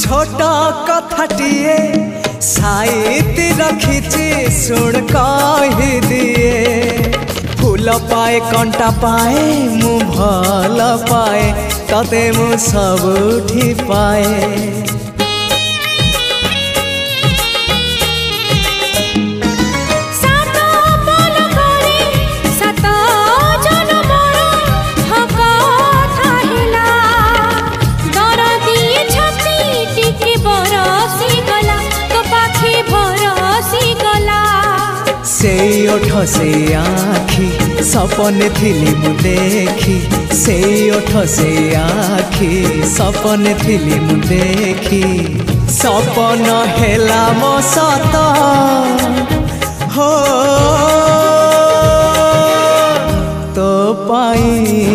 छोट कथाटिए साइती रखिछि सुन कहि दिए फूल पाए कंटा पाए मु भल पाए तते मु सबुठी पाए से ओठ से आखी सपने थिली मु देखी से ओठ से आखी सपने थिली मु देखी सपन हेला मो सत हो तो पाई